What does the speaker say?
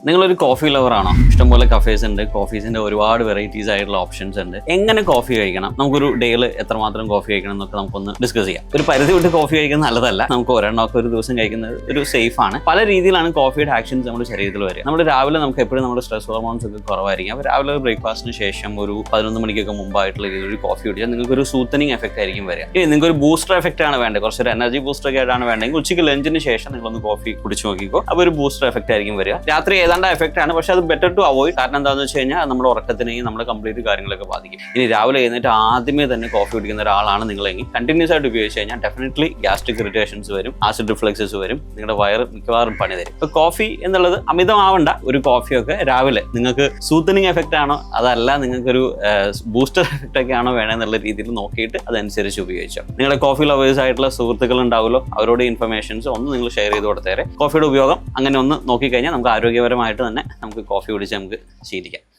നിങ്ങളൊരു coffee lover ആണോ? ഇഷ്ടംപോലെ കഫേസ് ഉണ്ട്, കോഫീസിന്റെ ഒരുപാട് വെറൈറ്റീസ് ആയിട്ടുള്ള ഓപ്ഷൻസ് ഉണ്ട്. എങ്ങനെ കോഫി കഴിക്കണം, നമുക്കൊരു ഡേയിൽ എത്രമാത്രം കോഫി കഴിക്കണം എന്നൊക്കെ നമുക്കൊന്ന് ഡിസ്കസ് ചെയ്യാം. ഒരു പരിധി വിട്ട് കോഫി കഴിക്കുന്നത് നല്ലതല്ല. നമുക്ക് ഒരെണ്ണമൊക്കെ ഒരു ദിവസം കഴിക്കുന്നത് ഒരു സേഫ് ആണ്. പല രീതിയിലാണ് കോഫിയുടെ ആക്ഷൻസ് നമ്മുടെ ശരീരത്തിൽ വരിക. നമ്മൾ രാവിലെ നമുക്ക് എപ്പോഴും നമ്മുടെ സ്ട്രെസ് ഹോർമോൺസ് ഒക്കെ കുറവായിരിക്കും. അപ്പോൾ രാവിലെ ബ്രേക്ക്ഫാസ്റ്റിന് ശേഷം ഒരു 11 മണിക്കൊക്കെ മുമ്പായിട്ടുള്ള രീതിയിൽ ഒരു കോഫി കുടിച്ചാൽ നിങ്ങൾക്ക് ഒരു സൂത്തനിങ് എഫക്റ്റ് ആയിരിക്കും വരിക. നിങ്ങൾക്ക് ഒരു ബൂസ്റ്റർ എഫക്റ്റ് ആണ് വേണ്ടത്, കുറച്ചൊരു എനർജി ബൂസ്റ്റർ ഒക്കെ ആയിട്ടാണ് വേണ്ടെങ്കിൽ ഉച്ചയ്ക്ക് ലഞ്ചിന് ശേഷം നിങ്ങളൊന്ന് കോഫി കുടിച്ചു നോക്കിക്കോ. അപ്പോൾ ഒരു ബൂസ്റ്റർ എഫക്റ്റ് ആയിരിക്കും വരിക. രാത്രി ഏതാണ്ട് എഫക്റ്റ് ആണ്, പക്ഷെ അത് ബെറ്റർ ടു അവോയ്ഡ്. കാരണം എന്താണെന്ന് വെച്ച് കഴിഞ്ഞാൽ നമ്മുടെ ഉറക്കത്തിനെയും നമ്മുടെ കംപ്ലീറ്റ് കാര്യങ്ങളൊക്കെ ബാധിക്കും. ഇനി രാവിലെ എഴുന്നേറ്റ് ആദ്യമേ തന്നെ കോഫി കുടിക്കുന്ന ഒരാളാണ് നിങ്ങളെങ്കിൽ കണ്ടിന്യൂസ് ആയിട്ട് ഉപയോഗിച്ച് കഴിഞ്ഞാൽ ഡെഫിനറ്റ്ലി ഗ്യാസ്ട്രിക് ഇറിറ്റേഷൻസ് വരും, ആസിഡ് റിഫ്ലക്സസ് വരും, നിങ്ങളുടെ വയറ് മിക്കവാറും പണി തരും. ഇപ്പോൾ കോഫി എന്നുള്ളത് അമിതമാവണ്ട. ഒരു കോഫിയൊക്കെ രാവിലെ നിങ്ങൾക്ക് സൂത്തനിങ് എഫക്റ്റ് ആണോ അതല്ല നിങ്ങൾക്കൊരു ബൂസ്റ്റർ എഫക്റ്റ് ഒക്കെ ആണോ വേണമെന്നുള്ള രീതിയിൽ നോക്കിയിട്ട് അതനുസരിച്ച് ഉപയോഗിച്ചോ. നിങ്ങളുടെ കോഫി ലവേഴ്സ് ആയിട്ടുള്ള സുഹൃത്തുക്കൾ ഉണ്ടാവുമല്ലോ, അവരോട് ഇൻഫർമേഷൻസ് ഒന്ന് നിങ്ങൾ ഷെയർ ചെയ്ത് കൊടുത്തേരെ. കോഫിയുടെ ഉപയോഗം അങ്ങനെ ഒന്ന് നോക്കിക്കഴിഞ്ഞാൽ നമുക്ക് ആരോഗ്യപരമായിട്ട് തന്നെ നമുക്ക് കോഫി കുടിച്ച് നമുക്ക് ശീലിക്കാം.